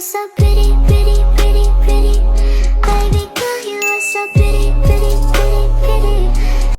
are so pretty, pretty, pretty, pretty. Baby girl, you are so pretty, pretty, pretty, pretty.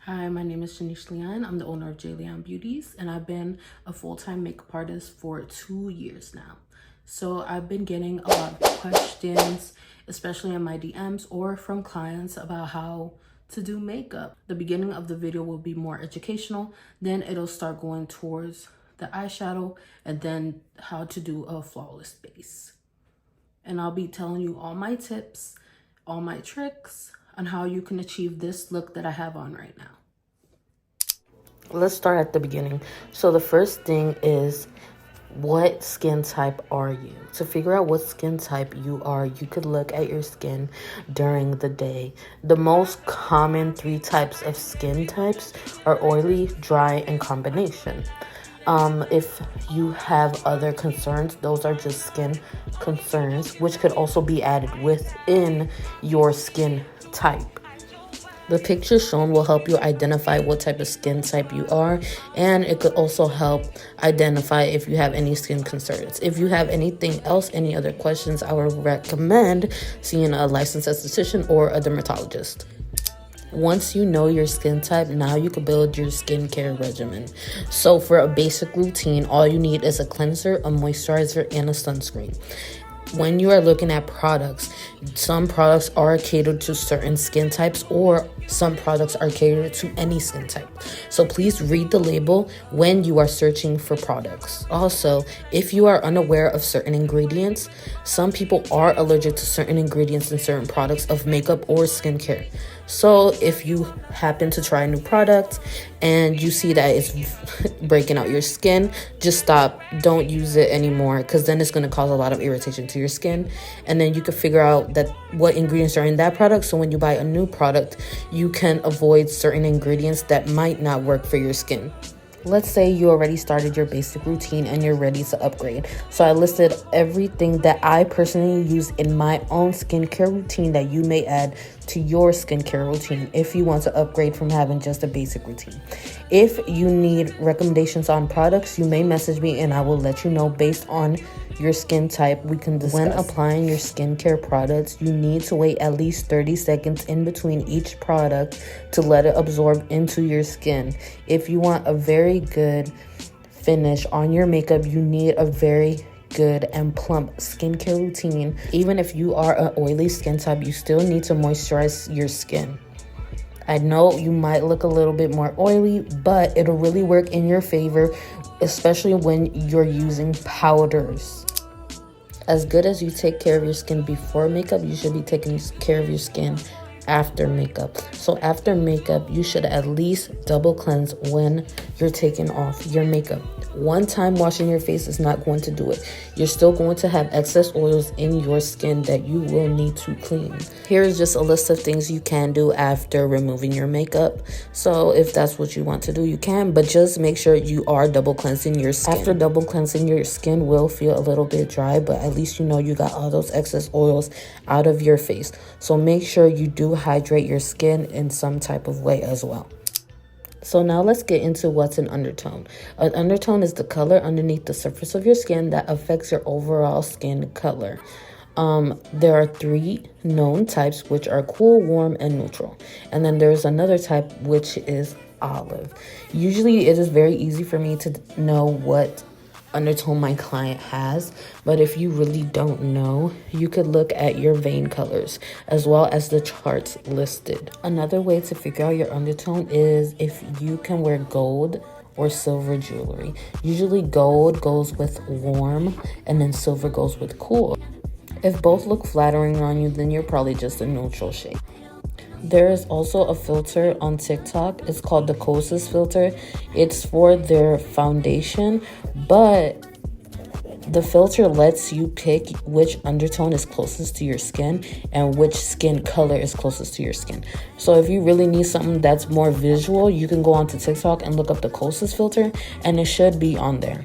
Hi, my name is Jaclyn. I'm the owner of Jaclyn Beauties, and I've been a full-time makeup artist for 2 years now. So I've been getting a lot of questions, especially in my DMs or from clients, about how to do makeup. The beginning of the video will be more educational, then it'll start going towards the eyeshadow, and then how to do a flawless base. And I'll be telling you all my tips, all my tricks on how you can achieve this look that I have on right now. Let's start at the beginning. So the first thing is, what skin type are you? To figure out what skin type you are, you could look at your skin during the day. The most common 3 types of skin types are oily, dry, and combination. If you have other concerns, those are just skin concerns, which could also be added within your skin type. The picture shown will help you identify what type of skin type you are, and it could also help identify if you have any skin concerns. If you have anything else, any other questions, I would recommend seeing a licensed esthetician or a dermatologist. Once you know your skin type, now you can build your skincare regimen. So for a basic routine, all you need is a cleanser, a moisturizer, and a sunscreen. When you are looking at products, some products are catered to certain skin types, or some products are catered to any skin type. So please read the label when you are searching for products. Also, if you are unaware of certain ingredients, some people are allergic to certain ingredients in certain products of makeup or skincare. So if you happen to try a new product and you see that it's breaking out your skin, just stop. Don't use it anymore, because then it's going to cause a lot of irritation to your skin. And then you can figure out that what ingredients are in that product, so when you buy a new product, you can avoid certain ingredients that might not work for your skin. Let's say you already started your basic routine and you're ready to upgrade. So I listed everything that I personally use in my own skincare routine that you may add to your skincare routine if you want to upgrade from having just a basic routine. If you need recommendations on products, you may message me and I will let you know based on your skin type. We can discuss. When applying your skincare products, you need to wait at least 30 seconds in between each product to let it absorb into your skin. If you want a very good finish on your makeup, you need a very good and plump skincare routine. Even if you are an oily skin type, you still need to moisturize your skin. I know you might look a little bit more oily, but it'll really work in your favor, especially when you're using powders. As good as you take care of your skin before makeup, you should be taking care of your skin after makeup. So after makeup, you should at least double cleanse when you're taking off your makeup. One time washing your face is not going to do it. You're still going to have excess oils in your skin that you will need to clean. Here's just a list of things you can do after removing your makeup. So if that's what you want to do, you can, but just make sure you are double cleansing your skin. After double cleansing, your skin will feel a little bit dry, but at least you know you got all those excess oils out of your face. So make sure you do hydrate your skin in some type of way as well. So now let's get into what's an undertone. An undertone is the color underneath the surface of your skin that affects your overall skin color. There are 3 known types, which are cool, warm, and neutral. And then there's another type, which is olive. Usually it is very easy for me to know what undertone my client has, but if you really don't know, you could look at your vein colors as well as the charts listed. Another way to figure out your undertone is if you can wear gold or silver jewelry. Usually gold goes with warm and then silver goes with cool. If both look flattering on you, then you're probably just a neutral shade. There is also a filter on TikTok. It's called the Kosas filter. It's for their foundation, but the filter lets you pick which undertone is closest to your skin and which skin color is closest to your skin. So if you really need something that's more visual, you can go onto TikTok and look up the Kosas filter, and it should be on there.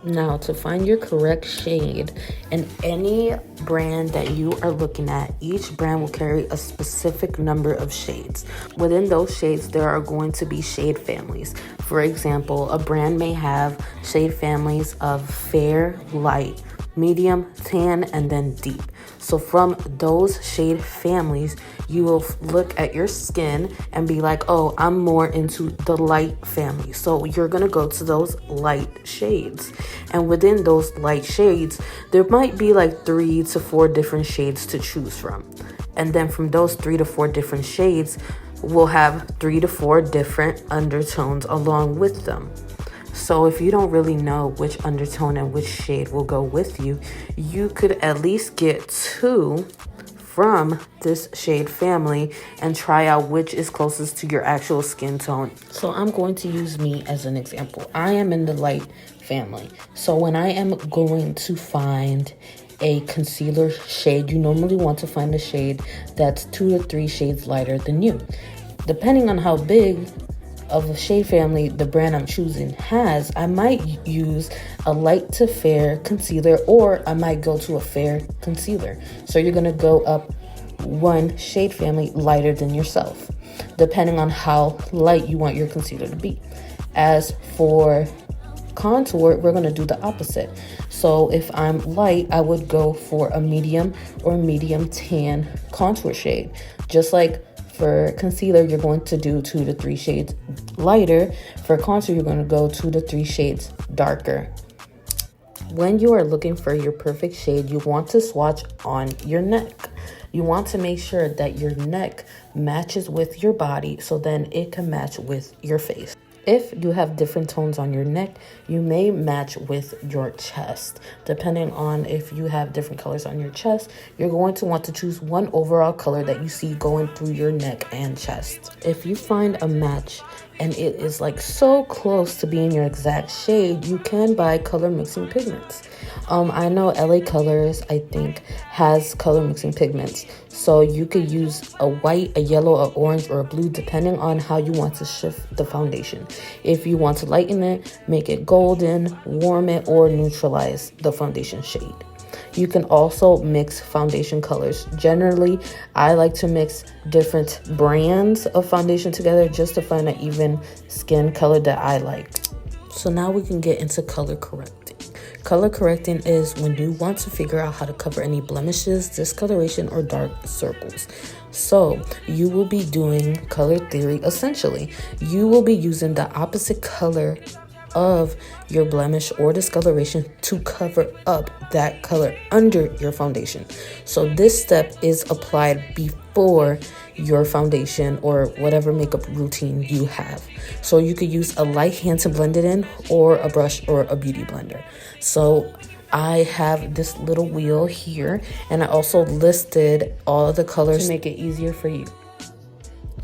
Now, to find your correct shade in any brand that you are looking at, each brand will carry a specific number of shades. Within those shades, there are going to be shade families. For example, a brand may have shade families of fair, light, medium, tan, and then deep. So from those shade families, you will look at your skin and be like, oh, I'm more into the light family. So you're gonna go to those light shades. And within those light shades, there might be like 3 to 4 different shades to choose from. And then from those 3 to 4 different shades, we'll have 3 to 4 different undertones along with them. So if you don't really know which undertone and which shade will go with you, you could at least get 2 from this shade family and try out which is closest to your actual skin tone. So I'm going to use me as an example. I am in the light family. So when I am going to find a concealer shade, you normally want to find a shade that's 2 to 3 shades lighter than you. Depending on how big of a shade family the brand I'm choosing has, I might use a light to fair concealer, or I might go to a fair concealer. So you're gonna go up 1 shade family lighter than yourself, depending on how light you want your concealer to be. As for contour, we're gonna do the opposite. So if I'm light, I would go for a medium or medium tan contour shade. Just like for concealer, you're going to do 2 to 3 shades lighter. For contour, you're going to go 2 to 3 shades darker. When you are looking for your perfect shade, you want to swatch on your neck. You want to make sure that your neck matches with your body, so then it can match with your face. If you have different tones on your neck, you may match with your chest. Depending on if you have different colors on your chest, you're going to want to choose one overall color that you see going through your neck and chest. If you find a match and it is like so close to being your exact shade, you can buy color mixing pigments. I know LA Colors, I think, has color mixing pigments. So you could use a white, a yellow, a orange, or a blue, depending on how you want to shift the foundation. If you want to lighten it, make it golden, warm it, or neutralize the foundation shade. You can also mix foundation colors. Generally, I like to mix different brands of foundation together just to find an even skin color that I like. So now we can get into color correcting. Color correcting is when you want to figure out how to cover any blemishes, discoloration, or dark circles. So you will be doing color theory essentially. You will be using the opposite color of your blemish or discoloration to cover up that color under your foundation. So this step is applied before your foundation or whatever makeup routine you have. So you could use a light hand to blend it in, or a brush or a beauty blender. So I have this little wheel here, and I also listed all the colors to make it easier for you.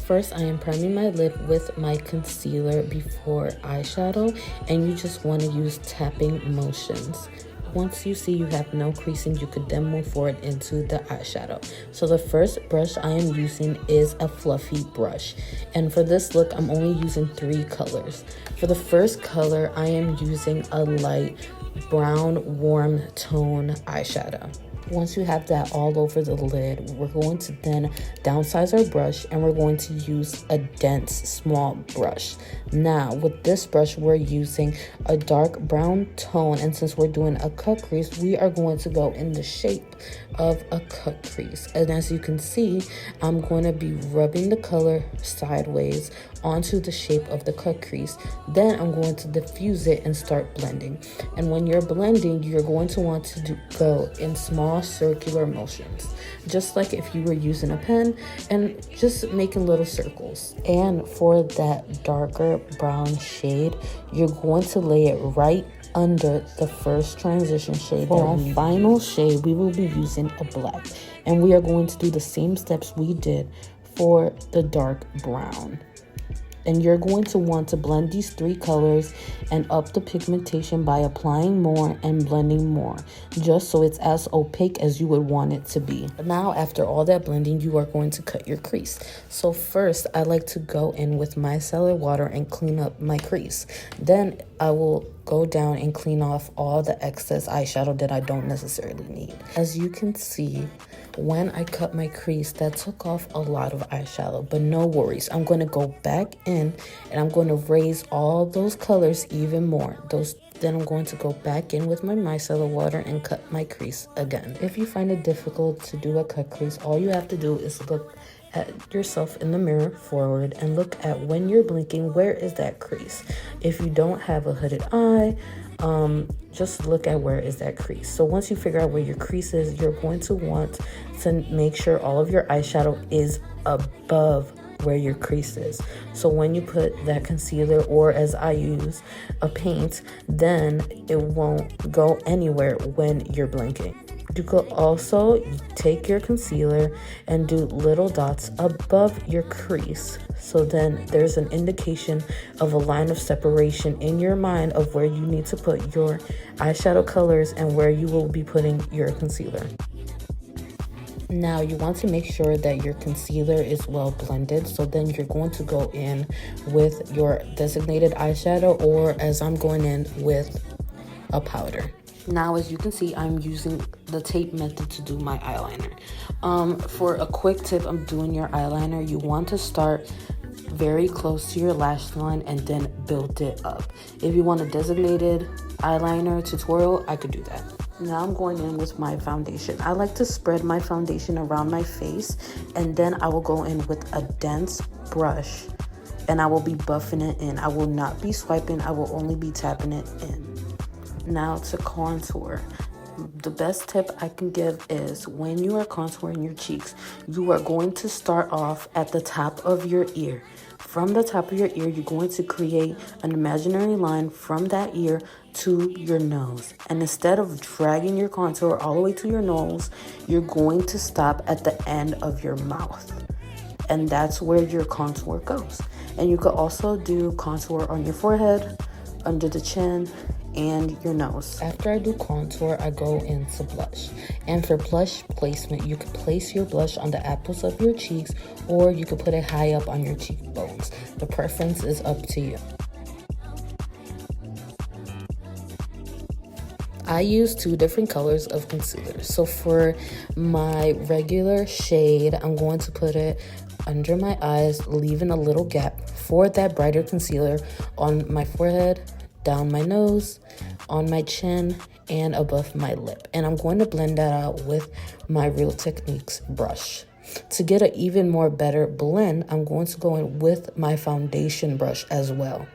First, I am priming my lip with my concealer before eyeshadow, and you just want to use tapping motions. Once you see you have no creasing, you could then move forward into the eyeshadow. So the first brush I am using is a fluffy brush. And for this look, I'm only using 3 colors. For the first color, I am using a light brown warm tone eyeshadow. Once you have that all over the lid, we're going to then downsize our brush, and we're going to use a dense small brush. Now with this brush, we're using a dark brown tone, and since we're doing a cut crease, we are going to go in the shape of a cut crease. And as you can see, I'm going to be rubbing the color sideways onto the shape of the cut crease. Then I'm going to diffuse it and start blending. And when you're blending, you're going to want to go in small circular motions, just like if you were using a pen, and just making little circles. And for that darker brown shade, you're going to lay it right under the first transition shade. For our final shade, we will be using a black, and we are going to do the same steps we did for the dark brown. And you're going to want to blend these 3 colors and up the pigmentation by applying more and blending more, just so it's as opaque as you would want it to be. Now, after all that blending, you are going to cut your crease. So first, I like to go in with micellar water and clean up my crease. Then I will go down and clean off all the excess eyeshadow that I don't necessarily need. As you can see, when I cut my crease, that took off a lot of eyeshadow, but no worries. I'm going to go back in and I'm going to raise all those colors even more, those Then I'm going to go back in with my micellar water and cut my crease again. If you find it difficult to do a cut crease, all you have to do is look at yourself in the mirror forward and look at when you're blinking, where is that crease? If you don't have a hooded eye, just look at where is that crease. So once you figure out where your crease is, you're going to want to make sure all of your eyeshadow is above where your crease is. So when you put that concealer, or as I use a paint, then it won't go anywhere when you're blinking. You could also take your concealer and do little dots above your crease. So then there's an indication of a line of separation in your mind of where you need to put your eyeshadow colors and where you will be putting your concealer. Now you want to make sure that your concealer is well blended. So then you're going to go in with your designated eyeshadow, or as I'm going in with a powder. Now, as you can see, I'm using the tape method to do my eyeliner. For a quick tip, I'm doing your eyeliner. You want to start very close to your lash line and then build it up. If you want a designated eyeliner tutorial, I could do that. Now I'm going in with my foundation. I like to spread my foundation around my face, and then I will go in with a dense brush and I will be buffing it in. I will not be swiping, I will only be tapping it in. Now to contour. The best tip I can give is when you are contouring your cheeks, you are going to start off at the top of your ear. From the top of your ear, you're going to create an imaginary line from that ear to your nose. And instead of dragging your contour all the way to your nose, you're going to stop at the end of your mouth. And that's where your contour goes. And you could also do contour on your forehead, under the chin, and your nose. After I do contour, I go into blush. And for blush placement, you can place your blush on the apples of your cheeks, or you could put it high up on your cheekbones. The preference is up to you. I use 2 different colors of concealer. So for my regular shade, I'm going to put it under my eyes, leaving a little gap for that brighter concealer on my forehead, down my nose, on my chin, and above my lip. And I'm going to blend that out with my Real Techniques brush. To get an even more better blend, I'm going to go in with my foundation brush as well.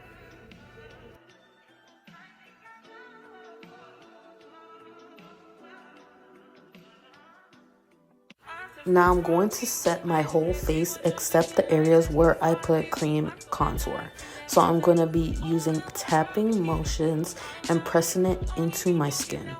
Now I'm going to set my whole face except the areas where I put cream contour. So I'm going to be using tapping motions and pressing it into my skin.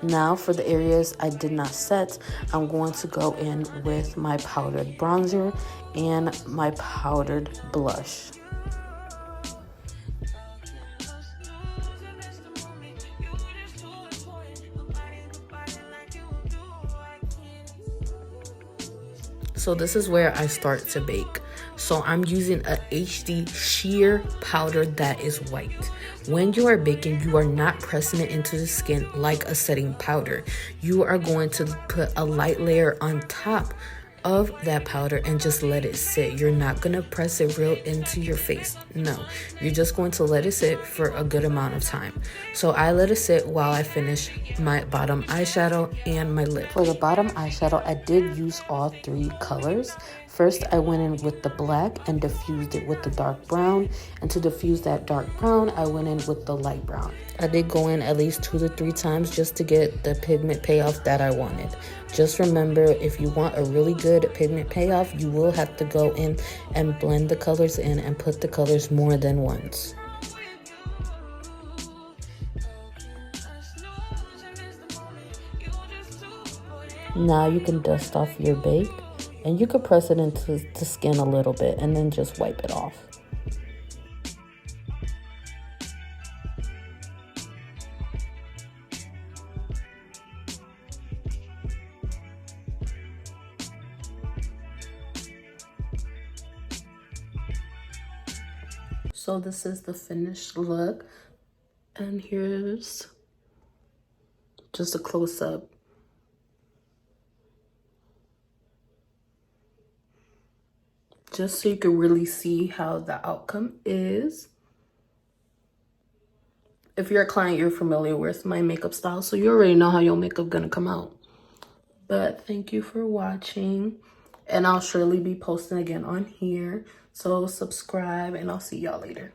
Now for the areas I did not set, I'm going to go in with my powdered bronzer and my powdered blush. So this is where I start to bake. So I'm using a HD sheer powder that is white. When you are baking, you are not pressing it into the skin like a setting powder. You are going to put a light layer on top of that powder and just let it sit. You're not gonna press it real into your face. No, you're just going to let it sit for a good amount of time. So I let it sit while I finish my bottom eyeshadow and my lip. For the bottom eyeshadow, I did use all 3 colors. First, I went in with the black and diffused it with the dark brown. And to diffuse that dark brown, I went in with the light brown. I did go in at least 2 to 3 times just to get the pigment payoff that I wanted. Just remember, if you want a really good pigment payoff, you will have to go in and blend the colors in and put the colors more than once. Now you can dust off your bake, and you could press it into the skin a little bit and then just wipe it off. So this is the finished look, and here's just a close-up. just so you can really see how the outcome is. If you're a client, you're familiar with my makeup style, so you already know how your makeup gonna come out. But thank you for watching, and I'll surely be posting again on here. So subscribe, and I'll see y'all later.